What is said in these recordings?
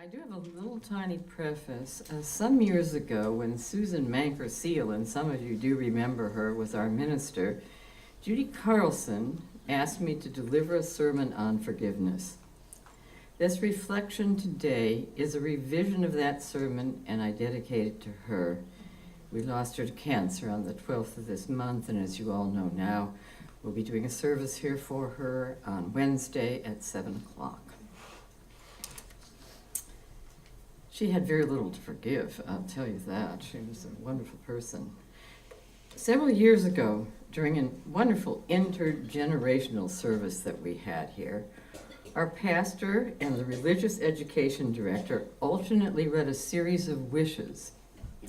I do have a little tiny preface. Some years ago, when Susan Manker Seal, and some of you do remember her, was our minister, Judy Carlson asked me to deliver a sermon on forgiveness. This reflection today is a revision of that sermon, and I dedicate it to her. We lost her to cancer on the 12th of this month, and as you all know now, we'll be doing a service here for her on Wednesday at 7 o'clock. She had very little to forgive, I'll tell you that. She was a wonderful person. Several years ago, during a wonderful intergenerational service that we had here, our pastor and the religious education director alternately read a series of wishes.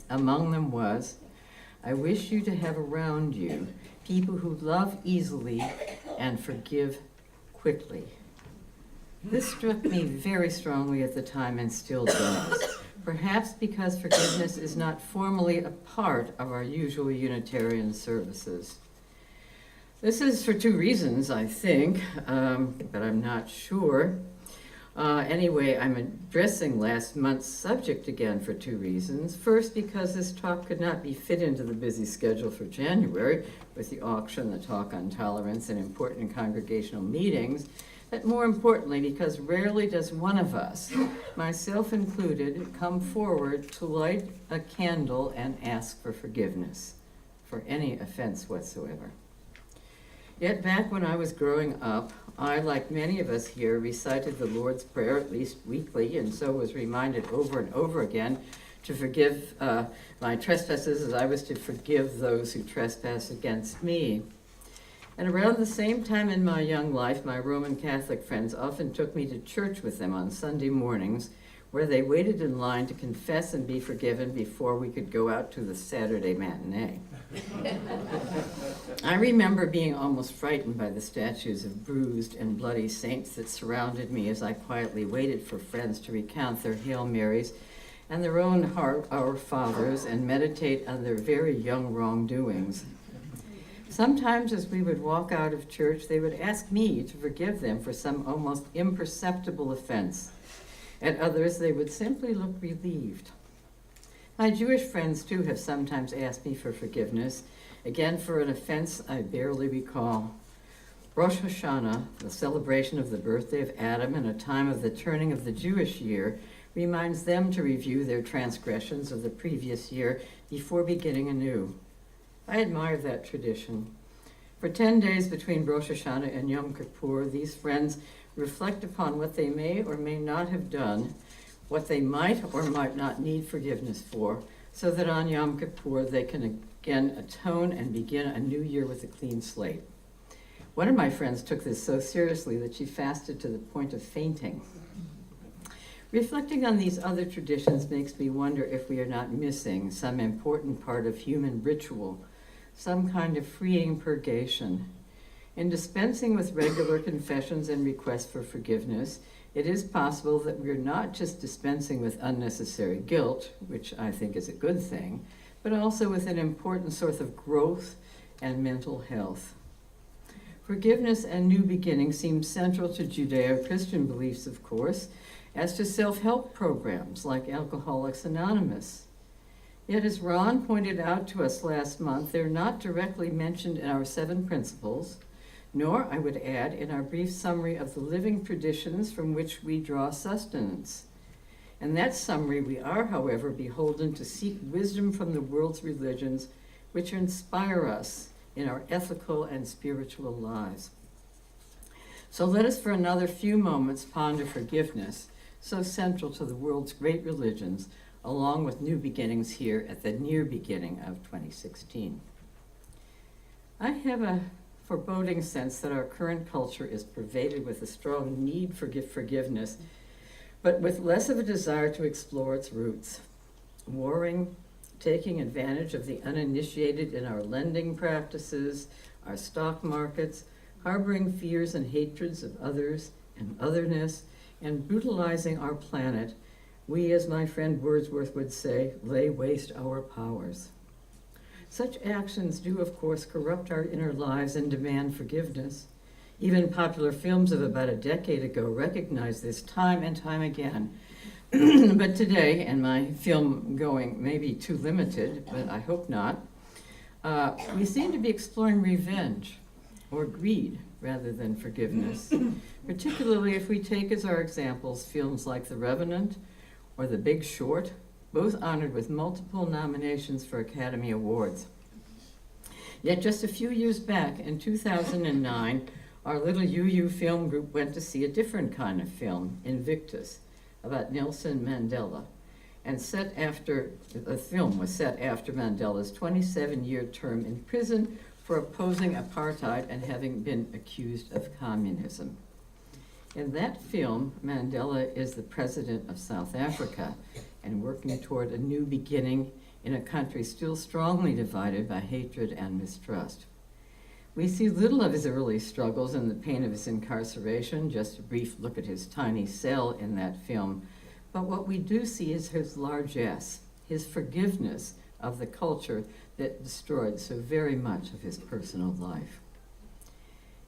Among them was, "I wish you to have around you people who love easily and forgive quickly." This struck me very strongly at the time and still does, perhaps because forgiveness is not formally a part of our usual Unitarian services. This is for two reasons, I think, but I'm not sure. Anyway, I'm addressing last month's subject again for two reasons. First, because this talk could not be fit into the busy schedule for January with the auction, the talk on tolerance, and important congregational meetings. But more importantly, because rarely does one of us, myself included, come forward to light a candle and ask for forgiveness for any offense whatsoever. Yet back when I was growing up, I, like many of us here, recited the Lord's Prayer at least weekly, and so was reminded over and over again to forgive my trespasses as I was to forgive those who trespass against me. And around the same time in my young life, my Roman Catholic friends often took me to church with them on Sunday mornings, where they waited in line to confess and be forgiven before we could go out to the Saturday matinee. I remember being almost frightened by the statues of bruised and bloody saints that surrounded me as I quietly waited for friends to recount their Hail Marys and their own Our Fathers and meditate on their very young wrongdoings. Sometimes as we would walk out of church, they would ask me to forgive them for some almost imperceptible offense. At others, they would simply look relieved. My Jewish friends, too, have sometimes asked me for forgiveness, again for an offense I barely recall. Rosh Hashanah, the celebration of the birthday of Adam and a time of the turning of the Jewish year, reminds them to review their transgressions of the previous year before beginning anew. I admire that tradition. For 10 days between Rosh Hashanah and Yom Kippur, these friends reflect upon what they may or may not have done, what they might or might not need forgiveness for, so that on Yom Kippur they can again atone and begin a new year with a clean slate. One of my friends took this so seriously that she fasted to the point of fainting. Reflecting on these other traditions makes me wonder if we are not missing some important part of human ritual, some kind of freeing purgation. In dispensing with regular confessions and requests for forgiveness, it is possible that we're not just dispensing with unnecessary guilt, which I think is a good thing, but also with an important source of growth and mental health. Forgiveness and new beginnings seem central to Judeo-Christian beliefs, of course, as to self-help programs like Alcoholics Anonymous. Yet, as Ron pointed out to us last month, they're not directly mentioned in our 7 principles, nor, I would add, in our brief summary of the living traditions from which we draw sustenance. In that summary, we are, however, beholden to seek wisdom from the world's religions, which inspire us in our ethical and spiritual lives. So let us for another few moments ponder forgiveness, so central to the world's great religions, along with new beginnings here at the near beginning of 2016. I have a foreboding sense that our current culture is pervaded with a strong need for forgiveness, but with less of a desire to explore its roots. Warring, taking advantage of the uninitiated in our lending practices, our stock markets, harboring fears and hatreds of others and otherness, and brutalizing our planet, we, as my friend Wordsworth would say, lay waste our powers. Such actions do, of course, corrupt our inner lives and demand forgiveness. Even popular films of about a decade ago recognized this time and time again. But today, and my film going may be too limited, but I hope not, we seem to be exploring revenge or greed rather than forgiveness, particularly if we take as our examples films like The Revenant or The Big Short, both honored with multiple nominations for Academy Awards. Yet just a few years back, in 2009, our little UU film group went to see a different kind of film, Invictus, about Nelson Mandela, and the film was set after Mandela's 27-year term in prison for opposing apartheid and having been accused of communism. In that film, Mandela is the president of South Africa and working toward a new beginning in a country still strongly divided by hatred and mistrust. We see little of his early struggles and the pain of his incarceration, just a brief look at his tiny cell in that film. But what we do see is his largesse, his forgiveness of the culture that destroyed so very much of his personal life.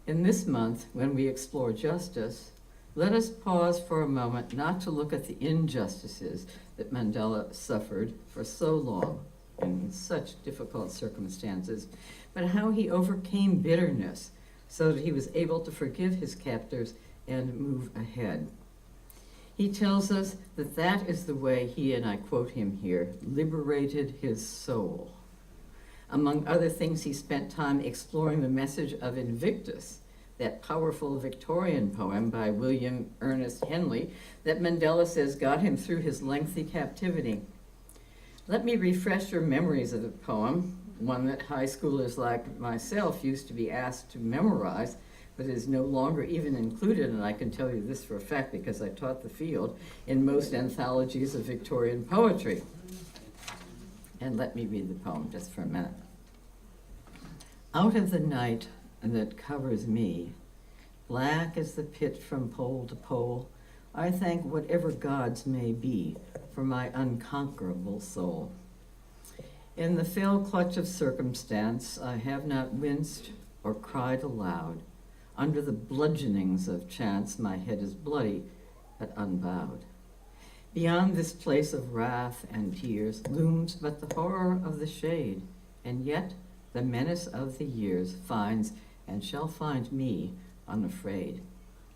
In this month, when we explore justice, let us pause for a moment not to look at the injustices that Mandela suffered for so long in such difficult circumstances, but how he overcame bitterness so that he was able to forgive his captors and move ahead. He tells us that that is the way he, and I quote him here, liberated his soul. Among other things, he spent time exploring the message of Invictus, that powerful Victorian poem by William Ernest Henley that Mandela says got him through his lengthy captivity. Let me refresh your memories of the poem, one that high schoolers like myself used to be asked to memorize, but is no longer even included, and I can tell you this for a fact because I taught the field, in most anthologies of Victorian poetry. And let me read the poem just for a minute. Out of the night that covers me, black as the pit from pole to pole, I thank whatever gods may be for my unconquerable soul. In the fell clutch of circumstance, I have not winced or cried aloud. Under the bludgeonings of chance, my head is bloody but unbowed. Beyond this place of wrath and tears looms but the horror of the shade, and yet the menace of the years finds and shall find me unafraid.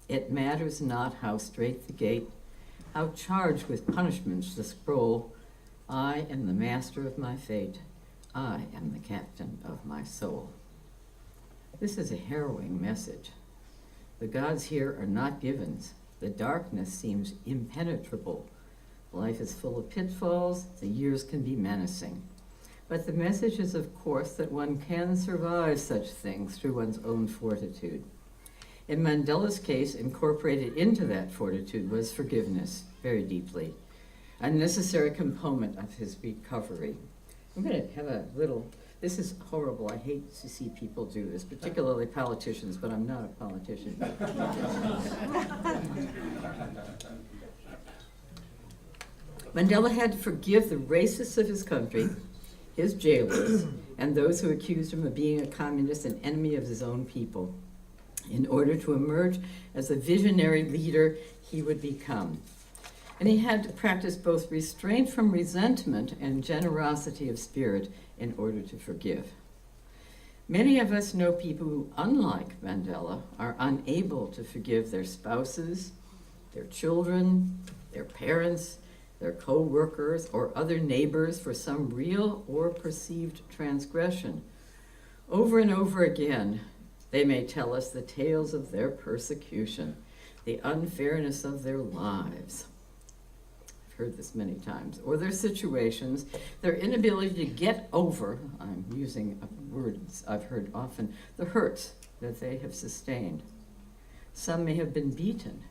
It matters not how strait the gate, how charged with punishments the scroll. I am the master of my fate. I am the captain of my soul. This is a harrowing message. The gods here are not givens. The darkness seems impenetrable. Life is full of pitfalls. The years can be menacing. But the message is, of course, that one can survive such things through one's own fortitude. In Mandela's case, incorporated into that fortitude was forgiveness, very deeply, a necessary component of his recovery. I'm going to have a little, this is horrible. I hate to see people do this, particularly politicians, but I'm not a politician. Mandela had to forgive the racists of his country, his jailers, and those who accused him of being a communist and enemy of his own people, in order to emerge as the visionary leader he would become. And he had to practice both restraint from resentment and generosity of spirit in order to forgive. Many of us know people who, unlike Mandela, are unable to forgive their spouses, their children, their parents, their co-workers, or other neighbors for some real or perceived transgression. Over and over again, they may tell us the tales of their persecution, the unfairness of their lives. I've heard this many times. Or their situations, their inability to get over, I'm using words I've heard often, the hurts that they have sustained. Some may have been beaten,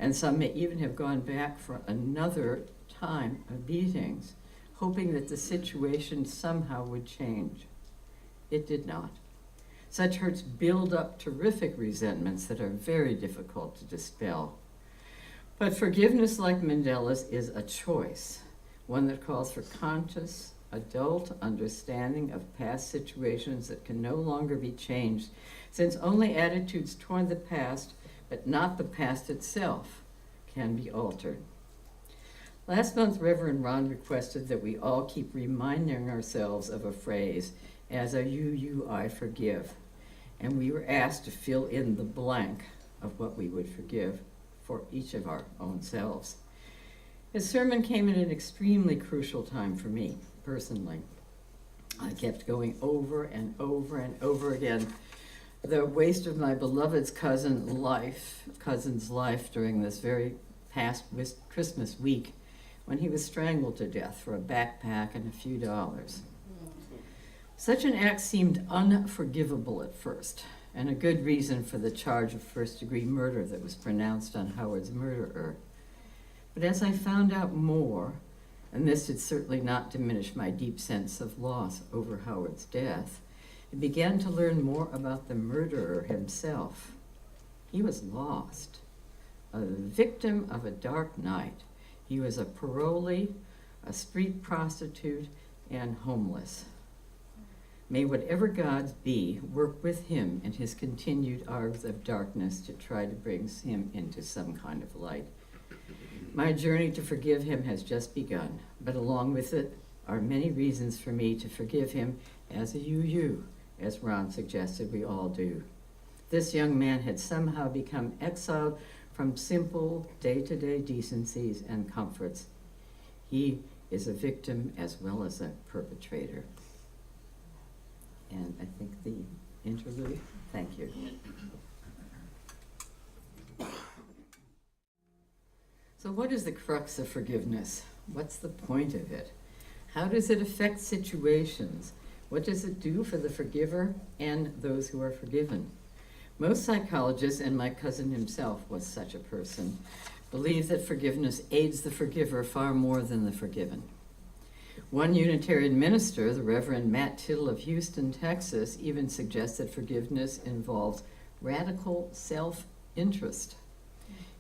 and some may even have gone back for another time of beatings, hoping that the situation somehow would change. It did not. Such hurts build up terrific resentments that are very difficult to dispel. But forgiveness, like Mandela's, is a choice, one that calls for conscious, adult understanding of past situations that can no longer be changed, since only attitudes toward the past, but not the past itself, can be altered. Last month, Reverend Ron requested that we all keep reminding ourselves of a phrase, as a you, I forgive. And we were asked to fill in the blank of what we would forgive for each of our own selves. His sermon came at an extremely crucial time for me, personally. I kept going over and over and over again the waste of my beloved's cousin's life during this very past Christmas week when he was strangled to death for a backpack and a few dollars. Such an act seemed unforgivable at first, and a good reason for the charge of first-degree murder that was pronounced on Howard's murderer. But as I found out more, and this did certainly not diminish my deep sense of loss over Howard's death, I began to learn more about the murderer himself. He was lost, a victim of a dark night. He was a parolee, a street prostitute, and homeless. May whatever gods be work with him in his continued hours of darkness to try to bring him into some kind of light. My journey to forgive him has just begun, but along with it are many reasons for me to forgive him as a you, as Ron suggested we all do. This young man had somehow become exiled from simple day-to-day decencies and comforts. He is a victim as well as a perpetrator. And I think the interlude, thank you. So what is the crux of forgiveness? What's the point of it? How does it affect situations? What does it do for the forgiver and those who are forgiven? Most psychologists, and my cousin himself was such a person, believe that forgiveness aids the forgiver far more than the forgiven. One Unitarian minister, the Reverend Matt Tittle of Houston, Texas, even suggests that forgiveness involves radical self-interest.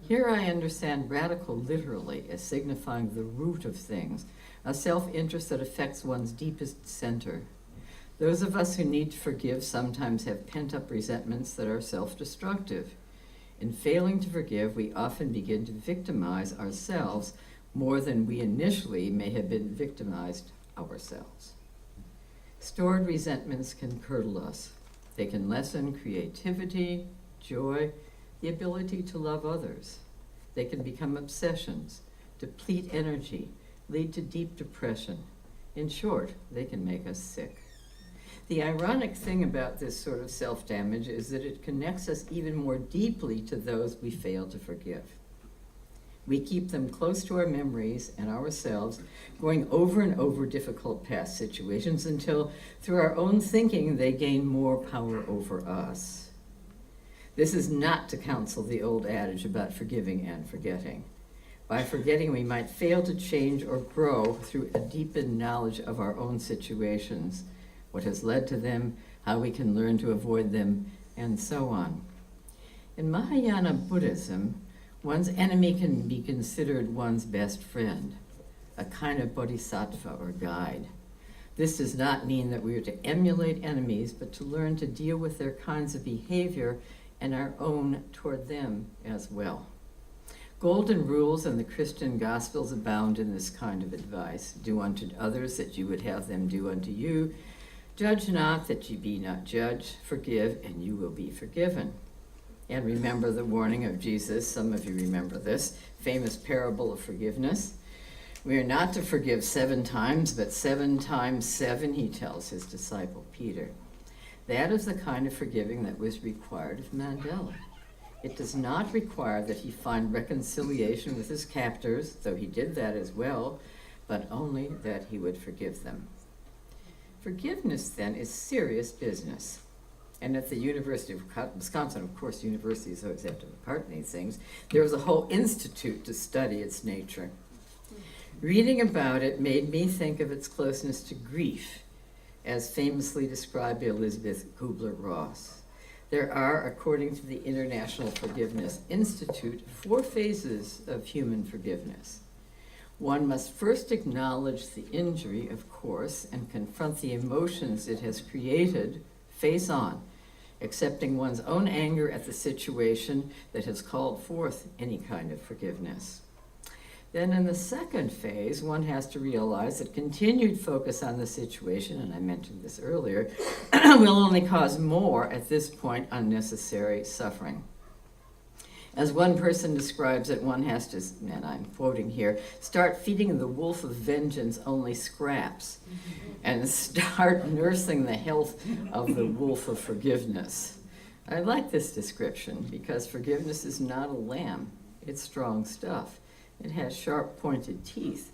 Here I understand radical literally as signifying the root of things, a self-interest that affects one's deepest center. Those of us who need to forgive sometimes have pent-up resentments that are self-destructive. In failing to forgive, we often begin to victimize ourselves more than we initially may have been victimized ourselves. Stored resentments can curdle us. They can lessen creativity, joy, the ability to love others. They can become obsessions, deplete energy, lead to deep depression. In short, they can make us sick. The ironic thing about this sort of self-damage is that it connects us even more deeply to those we fail to forgive. We keep them close to our memories and ourselves, going over and over difficult past situations until, through our own thinking, they gain more power over us. This is not to counsel the old adage about forgiving and forgetting. By forgetting, we might fail to change or grow through a deepened knowledge of our own situations, what has led to them, how we can learn to avoid them, and so on. In Mahayana Buddhism, one's enemy can be considered one's best friend, a kind of bodhisattva or guide. This does not mean that we are to emulate enemies, but to learn to deal with their kinds of behavior and our own toward them as well. Golden rules in the Christian Gospels abound in this kind of advice. Do unto others that you would have them do unto you. Judge not that ye be not judged. Forgive and you will be forgiven. And remember the warning of Jesus, some of you remember this, famous parable of forgiveness. We are not to forgive 7 times, but 7 times 7, he tells his disciple Peter. That is the kind of forgiving that was required of Mandela. It does not require that he find reconciliation with his captors, though he did that as well, but only that he would forgive them. Forgiveness, then, is serious business. And at the University of Wisconsin, of course, universities always have to be part in these things, there was a whole institute to study its nature. Reading about it made me think of its closeness to grief, as famously described by Elizabeth Kubler-Ross. There are, according to the International Forgiveness Institute, 4 phases of human forgiveness. One must first acknowledge the injury, of course, and confront the emotions it has created face on, accepting one's own anger at the situation that has called forth any kind of forgiveness. Then in the second phase, one has to realize that continued focus on the situation, and I mentioned this earlier, will only cause more, at this point, unnecessary suffering. As one person describes it, one has to, and I'm quoting here, start feeding the wolf of vengeance only scraps and start nursing the health of the wolf of forgiveness. I like this description because forgiveness is not a lamb. It's strong stuff. It has sharp, pointed teeth.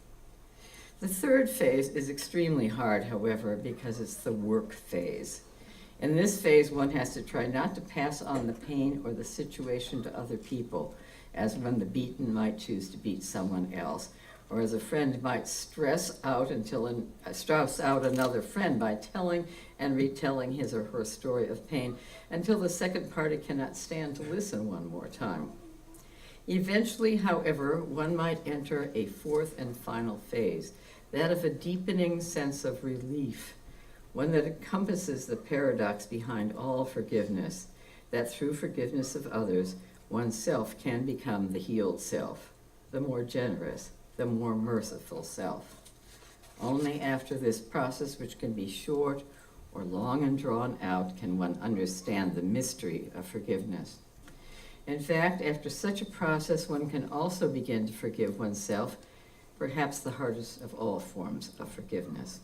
The third phase is extremely hard, however, because it's the work phase. In this phase, one has to try not to pass on the pain or the situation to other people, as when the beaten might choose to beat someone else, or as a friend might stress out another friend by telling and retelling his or her story of pain until the second party cannot stand to listen one more time. Eventually, however, one might enter a fourth and final phase, that of a deepening sense of relief, one that encompasses the paradox behind all forgiveness, that through forgiveness of others, oneself can become the healed self, the more generous, the more merciful self. Only after this process, which can be short or long and drawn out, can one understand the mystery of forgiveness. In fact, after such a process, one can also begin to forgive oneself, perhaps the hardest of all forms of forgiveness.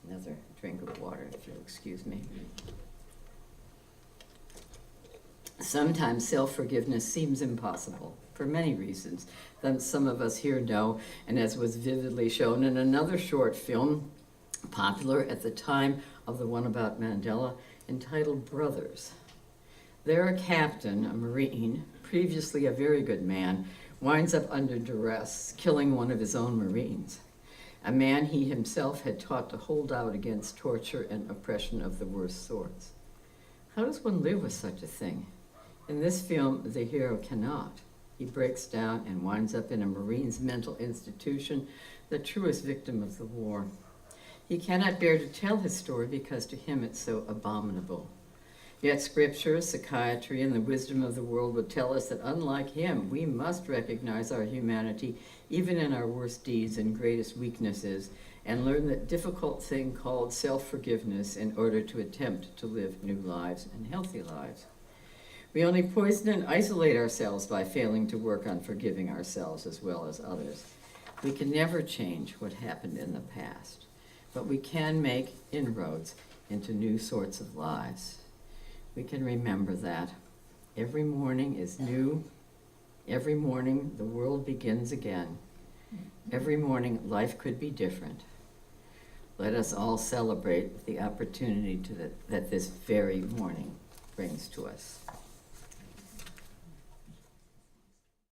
Another drink of water, if you'll excuse me. Sometimes self-forgiveness seems impossible, for many reasons, that some of us here know, and as was vividly shown in another short film, popular at the time of the one about Mandela, entitled Brothers. There a captain, a Marine, previously a very good man, winds up under duress, killing one of his own Marines, a man he himself had taught to hold out against torture and oppression of the worst sorts. How does one live with such a thing? In this film, the hero cannot. He breaks down and winds up in a Marine's mental institution, the truest victim of the war. He cannot bear to tell his story because to him it's so abominable. Yet scripture, psychiatry, and the wisdom of the world would tell us that unlike him, we must recognize our humanity even in our worst deeds and greatest weaknesses, and learn that difficult thing called self-forgiveness in order to attempt to live new lives and healthy lives. We only poison and isolate ourselves by failing to work on forgiving ourselves as well as others. We can never change what happened in the past, but we can make inroads into new sorts of lives. We can remember that every morning is new. Every morning the world begins again. Every morning life could be different. Let us all celebrate the opportunity that this very morning brings to us.